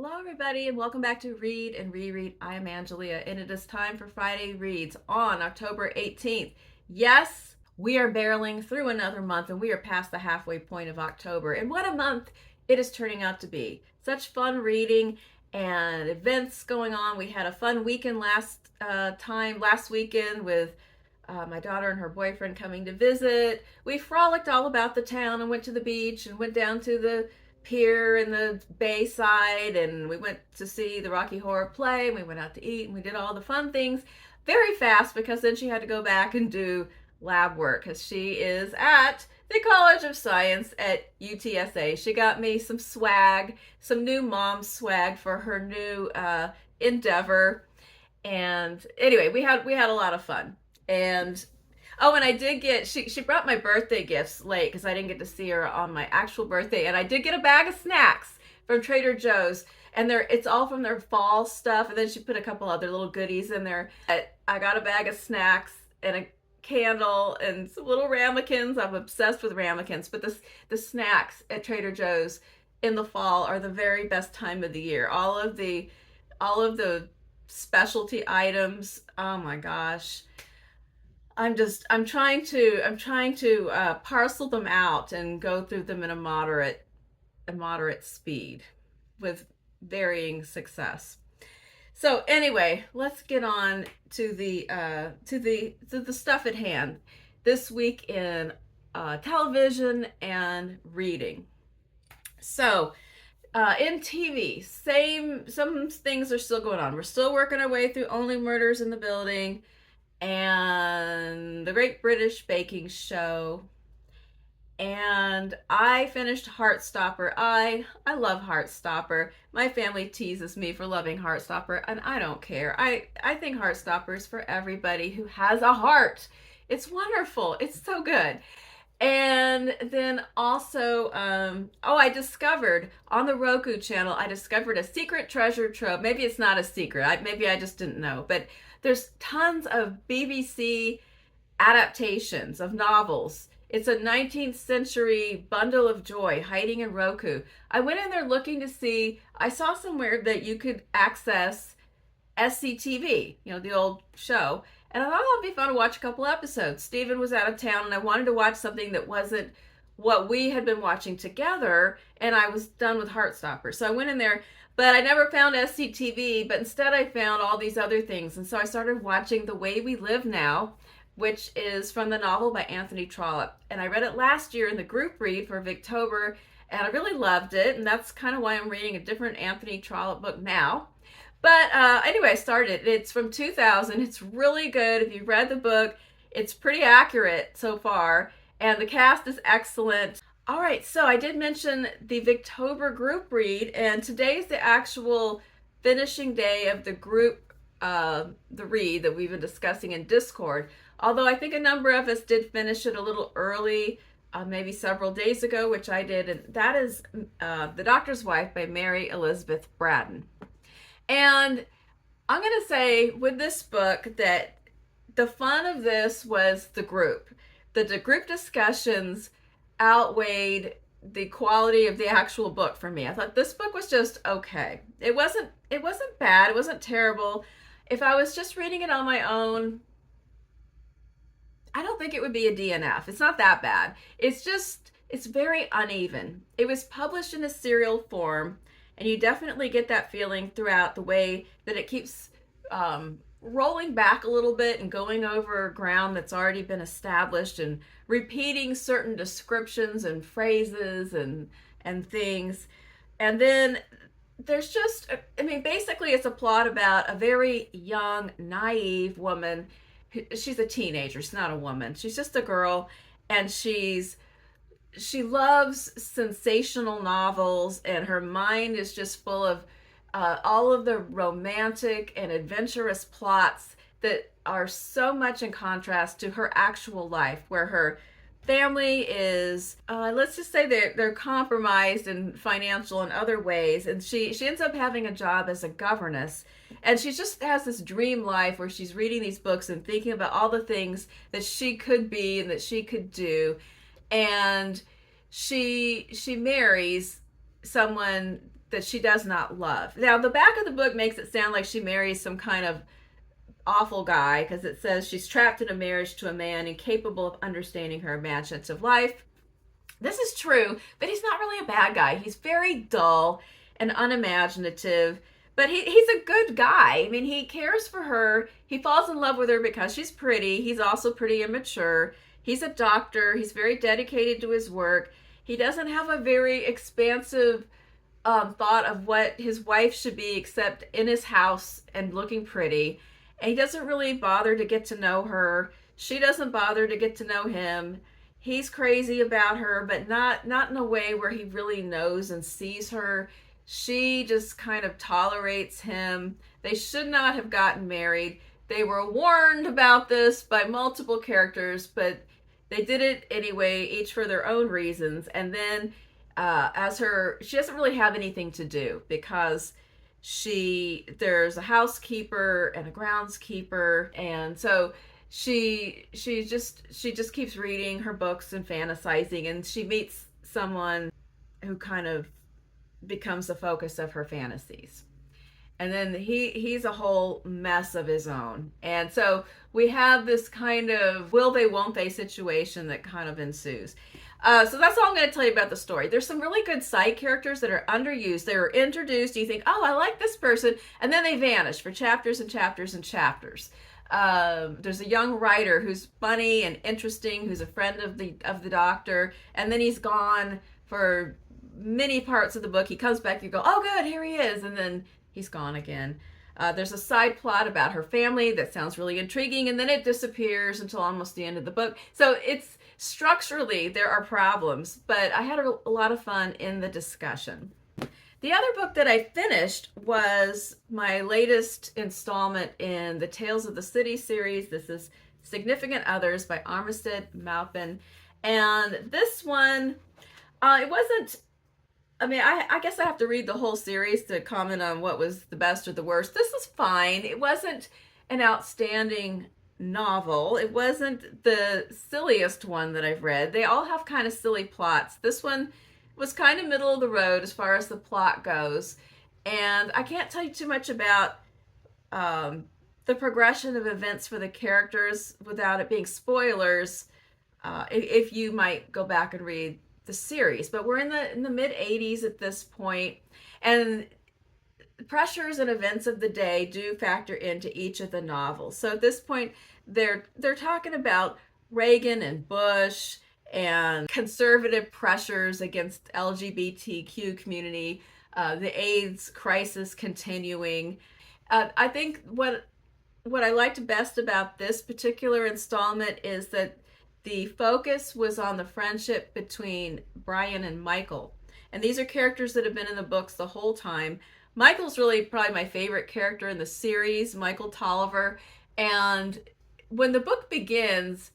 Hello, everybody, and welcome back to Read and Reread. I am Angelia, and it is time for Friday Reads on October 18th. Yes, we are barreling through another month, and we are past the halfway point of October. And what a month it is turning out to be. Such fun reading and events going on. We had a fun weekend last weekend with my daughter and her boyfriend coming to visit. We frolicked all about the town and went to the beach and went down to the pier in the bayside, and we went to see the Rocky Horror play, and we went out to eat, and we did all the fun things very fast because then she had to go back and do lab work because she is at the College of Science at UTSA. She got me some swag, some new mom swag for her new endeavor. And anyway, we had a lot of fun. And and I did get, she brought my birthday gifts late because I didn't get to see her on my actual birthday. And I did get a bag of snacks from Trader Joe's. And it's all from their fall stuff. And then she put a couple other little goodies in there. I got a bag of snacks and a candle and some little ramekins. I'm obsessed with ramekins. But the snacks at Trader Joe's in the fall are the very best time of the year. All of the specialty items. Oh my gosh. I'm trying to parcel them out and go through them in a moderate speed with varying success. So anyway, let's get on to the stuff at hand this week in television and reading. So in TV, some things are still going on. We're still working our way through Only Murders in the Building and the Great British Baking Show, and I finished Heartstopper. I love Heartstopper. My family teases me for loving Heartstopper, and I don't care. I think Heartstopper is for everybody who has a heart. It's wonderful. It's so good. And then also, I discovered on the Roku channel, I discovered a secret treasure trove. Maybe it's not a secret. Maybe I just didn't know, but there's tons of BBC adaptations of novels. It's a 19th century bundle of joy hiding in Roku. I went in there looking to see, I saw somewhere that you could access SCTV, the old show. And I thought it'd be fun to watch a couple episodes. Stephen was out of town and I wanted to watch something that wasn't what we had been watching together. And I was done with Heartstopper. So I went in there. But I never found SCTV, but instead I found all these other things. And so I started watching The Way We Live Now, which is from the novel by Anthony Trollope. And I read it last year in the group read for Victober, and I really loved it. And that's kind of why I'm reading a different Anthony Trollope book now. But anyway, I started. It's from 2000. It's really good. If you've read the book, it's pretty accurate so far. And the cast is excellent. All right, so I did mention the Victober group read, and today's the actual finishing day of the group, the read that we've been discussing in Discord. Although I think a number of us did finish it a little early, maybe several days ago, which I did, and that is The Doctor's Wife by Mary Elizabeth Braddon. And I'm going to say with this book that the fun of this was the group. The group discussions outweighed the quality of the actual book for me. I thought this book was just okay. It wasn't bad. It wasn't terrible. If I was just reading it on my own, I don't think it would be a DNF. It's not that bad. It's very uneven. It was published in a serial form, and you definitely get that feeling throughout the way that it keeps rolling back a little bit and going over ground that's already been established and repeating certain descriptions and phrases and things. And then there's just, basically it's a plot about a very young, naive woman. She's a teenager. She's not a woman. She's just a girl, and she loves sensational novels, and her mind is just full of all of the romantic and adventurous plots that are so much in contrast to her actual life, where her family is, let's just say they're compromised in financial and other ways, and she ends up having a job as a governess, and she just has this dream life where she's reading these books and thinking about all the things that she could be and that she could do, and she marries someone that she does not love. Now, the back of the book makes it sound like she marries some kind of awful guy, because it says she's trapped in a marriage to a man incapable of understanding her imaginative life. This is true, but he's not really a bad guy. He's very dull and unimaginative, but he's a good guy. I mean, he cares for her. He falls in love with her because she's pretty. He's also pretty immature. He's a doctor. He's very dedicated to his work. He doesn't have a very expansive thought of what his wife should be except in his house and looking pretty. And he doesn't really bother to get to know her. She doesn't bother to get to know him. He's crazy about her, but not in a way where he really knows and sees her. She just kind of tolerates him. They should not have gotten married. They were warned about this by multiple characters, but they did it anyway, each for their own reasons. And then she doesn't really have anything to do, because there's a housekeeper and a groundskeeper, and so she just keeps reading her books and fantasizing, and she meets someone who kind of becomes the focus of her fantasies. And then he's a whole mess of his own. And so we have this kind of will they, won't they situation that kind of ensues. So that's all I'm going to tell you about the story. There's some really good side characters that are underused. They were introduced. You think, oh, I like this person. And then they vanish for chapters and chapters and chapters. There's a young writer who's funny and interesting, who's a friend of the doctor. And then he's gone for many parts of the book. He comes back, you go, oh, good, here he is. And then he's gone again. There's a side plot about her family that sounds really intriguing, and then it disappears until almost the end of the book. So it's structurally, there are problems, but I had a lot of fun in the discussion. The other book that I finished was my latest installment in the Tales of the City series. This is Significant Others by Armistead, Maupin. And this one, it wasn't, I mean, I guess I have to read the whole series to comment on what was the best or the worst. This is fine. It wasn't an outstanding novel. It wasn't the silliest one that I've read. They all have kind of silly plots. This one was kind of middle of the road as far as the plot goes. And I can't tell you too much about the progression of events for the characters without it being spoilers, if you might go back and read the series. But we're in the mid 80s at this point, and pressures and events of the day do factor into each of the novels. So at this point, they're talking about Reagan and Bush and conservative pressures against LGBTQ community, the AIDS crisis continuing. I think what I liked best about this particular installment is that the focus was on the friendship between Brian and Michael. And these are characters that have been in the books the whole time. Michael's really probably my favorite character in the series, Michael Tolliver. And when the book begins,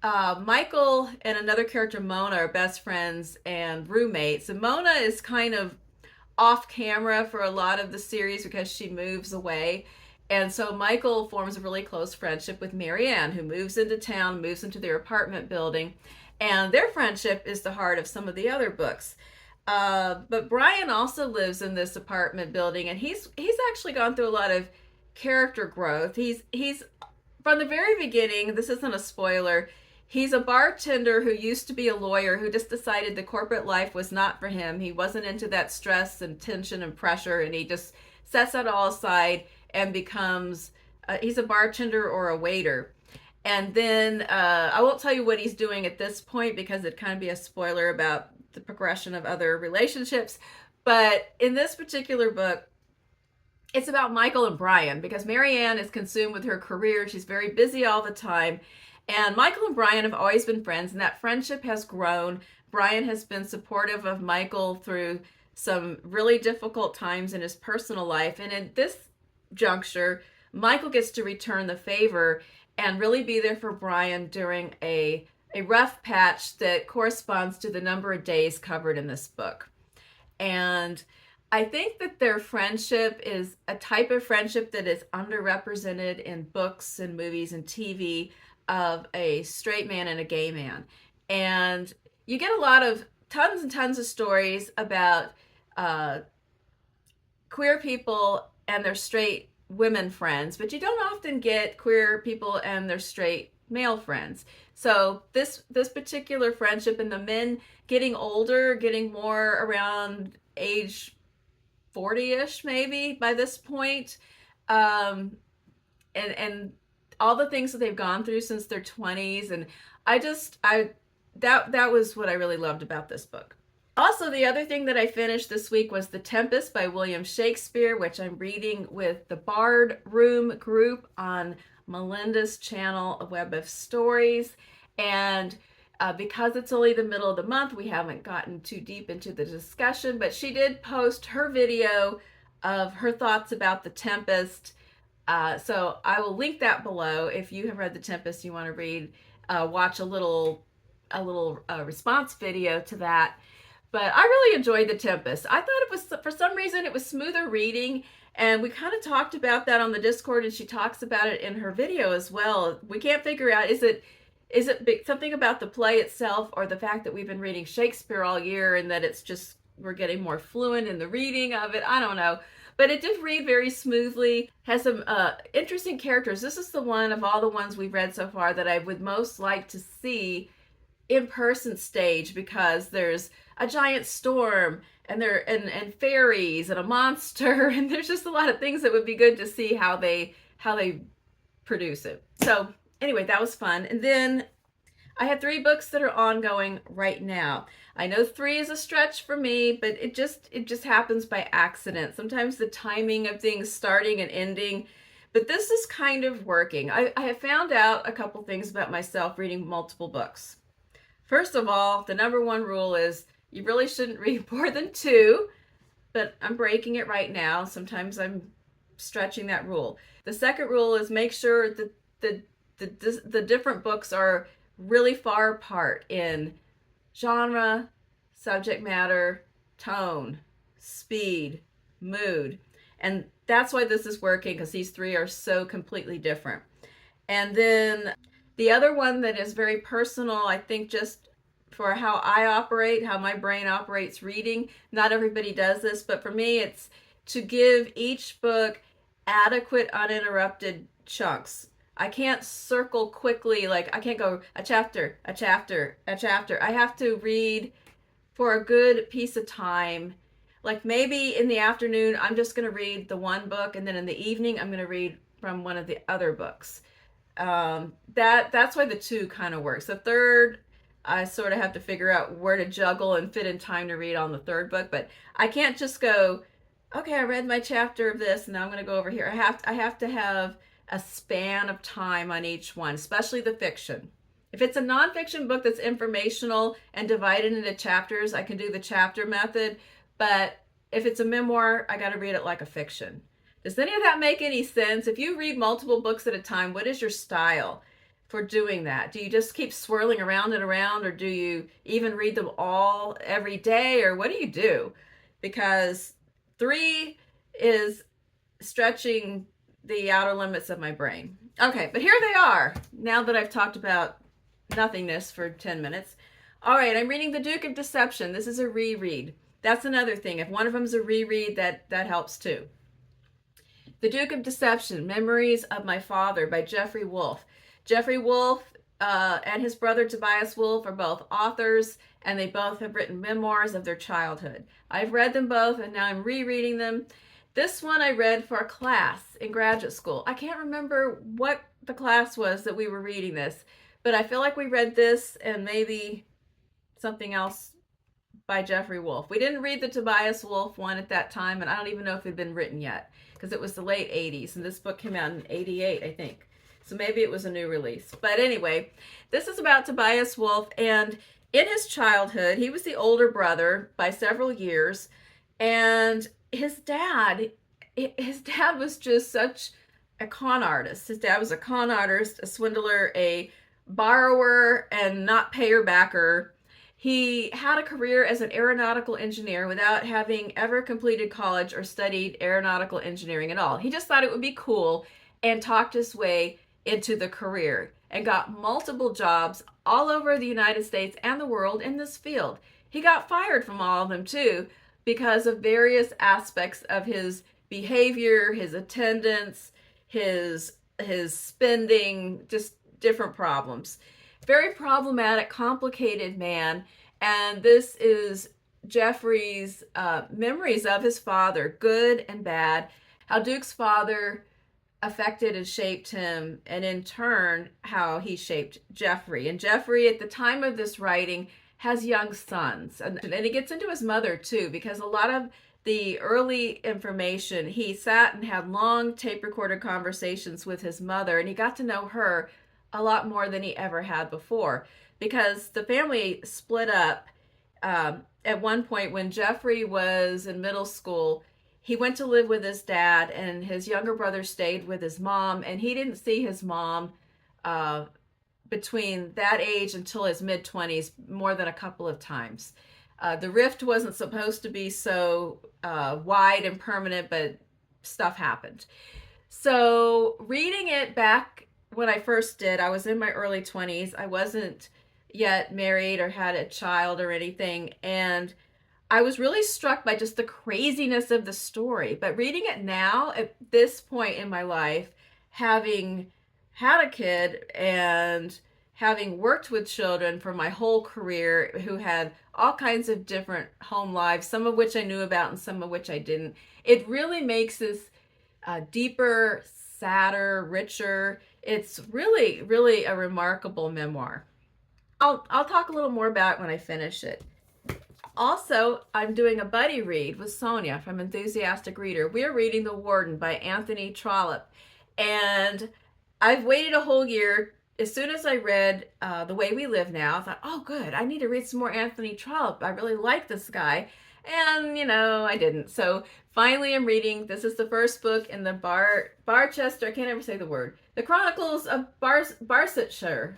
Michael and another character, Mona, are best friends and roommates. And Mona is kind of off camera for a lot of the series because she moves away. And so Michael forms a really close friendship with Marianne, who moves into town, moves into their apartment building. And their friendship is the heart of some of the other books. But Brian also lives in this apartment building, and he's actually gone through a lot of character growth. He's from the very beginning, this isn't a spoiler, he's a bartender who used to be a lawyer who just decided the corporate life was not for him. He wasn't into that stress and tension and pressure, and he just sets that all aside and becomes, he's a bartender or a waiter. And then I won't tell you what he's doing at this point because it'd kind of be a spoiler about the progression of other relationships. But in this particular book, it's about Michael and Brian, because Marianne is consumed with her career. She's very busy all the time. And Michael and Brian have always been friends, and that friendship has grown. Brian has been supportive of Michael through some really difficult times in his personal life. And in this juncture, Michael gets to return the favor and really be there for Brian during a rough patch that corresponds to the number of days covered in this book. And I think that their friendship is a type of friendship that is underrepresented in books and movies and TV, of a straight man and a gay man. And you get tons and tons of stories about queer people and their straight women friends, but you don't often get queer people and their straight male friends. So this particular friendship, and the men getting older, getting more around age 40-ish maybe by this point, and all the things that they've gone through since their 20s, and I that was what I really loved about this book. Also, the other thing that I finished this week was The Tempest by William Shakespeare, which I'm reading with the Bard Room group on Melinda's channel, A Web of Stories. And because it's only the middle of the month, we haven't gotten too deep into the discussion, but she did post her video of her thoughts about The Tempest. So I will link that below. If you have read The Tempest, you want to read, watch a little response video to that. But I really enjoyed The Tempest. I thought it was, for some reason, it was smoother reading. And we kind of talked about that on the Discord, and she talks about it in her video as well. We can't figure out, is it something about the play itself, or the fact that we've been reading Shakespeare all year and that it's just, we're getting more fluent in the reading of it? I don't know. But it did read very smoothly, has some interesting characters. This is the one of all the ones we've read so far that I would most like to see in-person stage, because there's a giant storm and and fairies and a monster, and there's just a lot of things that would be good to see how they produce it. So anyway, that was fun. And then I have 3 books that are ongoing right now. I know 3 is a stretch for me, but it just happens by accident. Sometimes the timing of things starting and ending, but this is kind of working. I have found out a couple things about myself reading multiple books. First of all, the number 1 rule is you really shouldn't read more than 2, but I'm breaking it right now. Sometimes I'm stretching that rule. The second rule is make sure that the different books are really far apart in genre, subject matter, tone, speed, mood. And that's why this is working, because these 3 are so completely different. And then the other one that is very personal, I think, just for how I operate, how my brain operates reading. Not everybody does this, but for me, it's to give each book adequate, uninterrupted chunks. I can't circle quickly, like I can't go a chapter, a chapter, a chapter. I have to read for a good piece of time. Like maybe in the afternoon, I'm just going to read the one book, and then in the evening, I'm going to read from one of the other books. That's why the 2 kind of works. The third, I sort of have to figure out where to juggle and fit in time to read on the 3rd book, but I can't just go, okay, I read my chapter of this, and now I'm going to go over here. I have to have a span of time on each one, especially the fiction. If it's a nonfiction book that's informational and divided into chapters, I can do the chapter method, but if it's a memoir, I got to read it like a fiction. Does any of that make any sense? If you read multiple books at a time, what is your style for doing that? Do you just keep swirling around and around, or do you even read them all every day, or what do you do? Because 3 is stretching the outer limits of my brain. Okay, but here they are, now that I've talked about nothingness for 10 minutes. All right, I'm reading The Duke of Deception. This is a reread. That's another thing. If one of them is a reread, that helps too. The Duke of Deception, Memories of My Father by Geoffrey Wolff. Geoffrey Wolff and his brother Tobias Wolff are both authors, and they both have written memoirs of their childhood. I've read them both, and now I'm rereading them. This one I read for a class in graduate school. I can't remember what the class was that we were reading this, but I feel like we read this and maybe something else by Geoffrey Wolff. We didn't read the Tobias Wolff one at that time, and I don't even know if it had been written yet, because it was the late 80s, and this book came out in 88, I think. So maybe it was a new release. But anyway, this is about Tobias Wolff, and in his childhood, he was the older brother by several years, and his dad was just such a con artist. His dad was a con artist, a swindler, a borrower, and not payer backer. He had a career as an aeronautical engineer without having ever completed college or studied aeronautical engineering at all. He just thought it would be cool and talked his way into the career and got multiple jobs all over the United States and the world in this field. He got fired from all of them too, because of various aspects of his behavior, his attendance, his spending, just different problems. Very problematic, complicated man. And this is Geoffrey's memories of his father, good and bad, how Duke's father affected and shaped him, and in turn, how he shaped Geoffrey. And Geoffrey, at the time of this writing, has young sons. And he gets into his mother, too, because a lot of the early information, he sat and had long tape recorded conversations with his mother, and he got to know her a lot more than he ever had before, because the family split up at one point when Geoffrey was in middle school. He went to live with his dad, and his younger brother stayed with his mom, and he didn't see his mom between that age until his mid-20s more than a couple of times. The rift wasn't supposed to be so wide and permanent, but stuff happened. So reading it back when I first did, I was in my early 20s. I wasn't yet married or had a child or anything, and I was really struck by just the craziness of the story. But reading it now, at this point in my life, having had a kid and having worked with children for my whole career who had all kinds of different home lives, some of which I knew about and some of which I didn't, it really makes this deeper, sadder, richer. It's really, really a remarkable memoir. I'll talk a little more about it when I finish it. Also, I'm doing a buddy read with Sonia from Enthusiastic Reader. We're reading The Warden by Anthony Trollope. And I've waited a whole year. As soon as I read The Way We Live Now, I thought, oh, good, I need to read some more Anthony Trollope. I really like this guy. And, I didn't. So finally I'm reading, this is the first book in the Barchester, I can't ever say the word, The Chronicles of Barsetshire.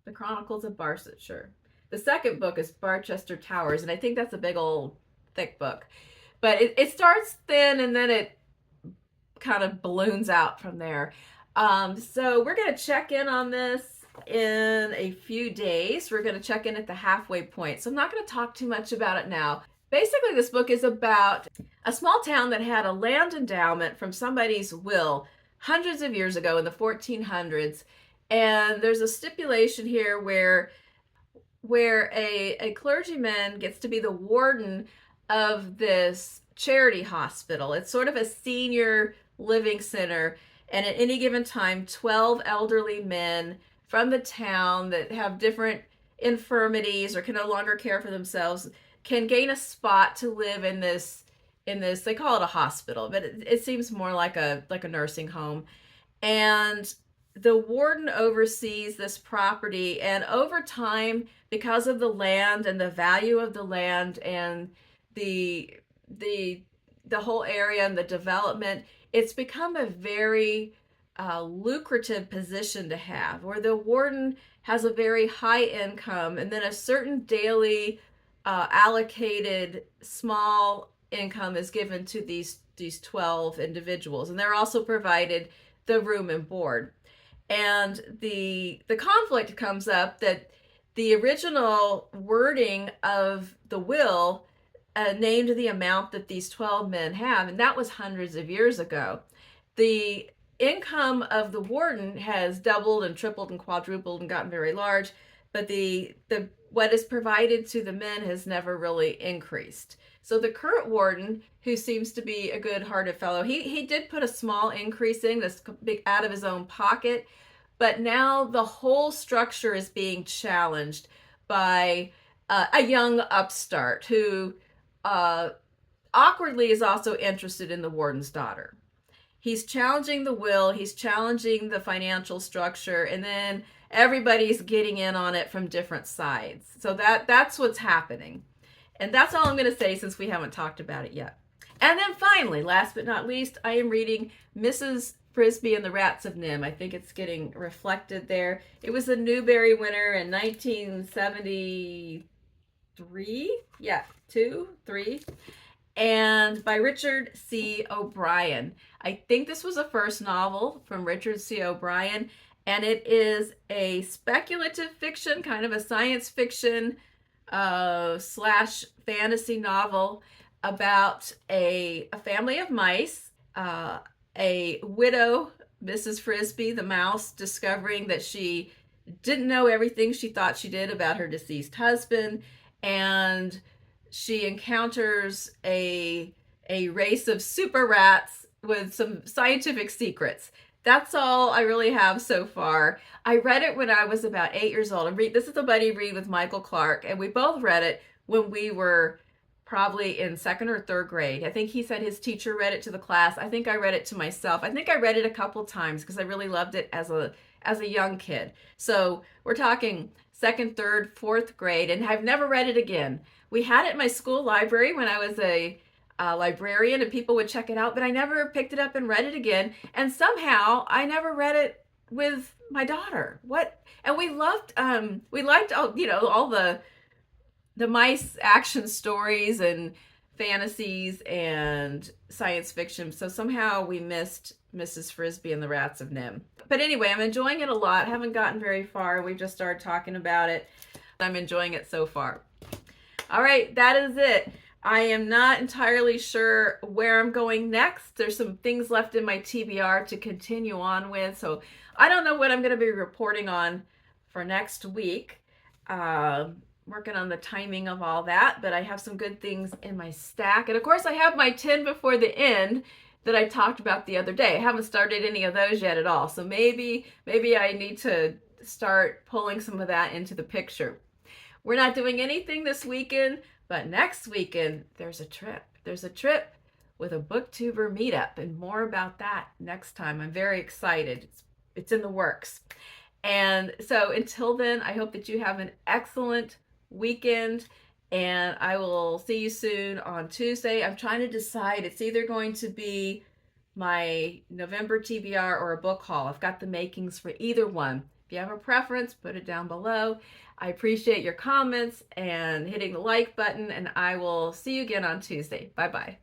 The Chronicles of Barsetshire. The second book is Barchester Towers, and I think that's a big old thick book. But it starts thin, and then it kind of balloons out from there. So we're going to check in on this in a few days. We're going to check in at the halfway point. So I'm not going to talk too much about it now. Basically, this book is about a small town that had a land endowment from somebody's will hundreds of years ago in the 1400s. And there's a stipulation here where a clergyman gets to be the warden of this charity hospital. It's sort of a senior living center, and at any given time 12 elderly men from the town that have different infirmities or can no longer care for themselves can gain a spot to live in this, they call it a hospital, but it seems more like a nursing home. And the warden oversees this property, and over time, because of the land and the value of the land and the whole area and the development, it's become a very lucrative position to have, where the warden has a very high income, and then a certain daily allocated small income is given to these 12 individuals, and they're also provided the room and board. And the conflict comes up that the original wording of the will named the amount that these 12 men have, and that was hundreds of years ago. The income of the warden has doubled and tripled and quadrupled and gotten very large, but the what is provided to the men has never really increased. So the current warden, who seems to be a good-hearted fellow, he did put a small increase in this big out of his own pocket, but now the whole structure is being challenged by a young upstart who awkwardly is also interested in the warden's daughter. He's challenging the will, he's challenging the financial structure, and then everybody's getting in on it from different sides. So that's what's happening. And that's all I'm going to say, since we haven't talked about it yet. And then finally, last but not least, I am reading Mrs. Frisbee and the Rats of NIMH. I think it's getting reflected there. It was a Newbery winner in 1973. Yeah, 3. And by Richard C. O'Brien. I think this was a first novel from Richard C. O'Brien, and it is a speculative fiction, kind of a science fiction slash fantasy novel about a family of mice, a widow, Mrs. Frisbee, the mouse, discovering that she didn't know everything she thought she did about her deceased husband, and she encounters a race of super rats with some scientific secrets. That's all I really have so far. I read it when I was about 8 years old. This is a buddy read with Michael Clark, and we both read it when we were probably in second or third grade. I think he said his teacher read it to the class. I think I read it to myself. I think I read it a couple times because I really loved it as a young kid. So we're talking second, third, fourth grade, and I've never read it again. We had it in my school library when I was a librarian, and people would check it out, but I never picked it up and read it again. And somehow I never read it with my daughter. What? And we liked all, all the mice action stories and fantasies and science fiction. So somehow we missed Mrs. Frisbee and the Rats of NIMH. But anyway, I'm enjoying it a lot. Haven't gotten very far. We've just started talking about it. I'm enjoying it so far. All right, that is it. I am not entirely sure where I'm going next. There's some things left in my TBR to continue on with. So I don't know what I'm going to be reporting on for next week. Working on the timing of all that, but I have some good things in my stack. And of course I have my 10 before the end that I talked about the other day. I haven't started any of those yet at all. So maybe I need to start pulling some of that into the picture. We're not doing anything this weekend, but next weekend there's a trip. There's a trip with a booktuber meetup, and more about that next time. I'm very excited. It's in the works. And so until then, I hope that you have an excellent weekend, and I will see you soon on Tuesday. I'm trying to decide. It's either going to be my November TBR or a book haul. I've got the makings for either one. If you have a preference, put it down below. I appreciate your comments and hitting the like button, and I will see you again on Tuesday. Bye-bye.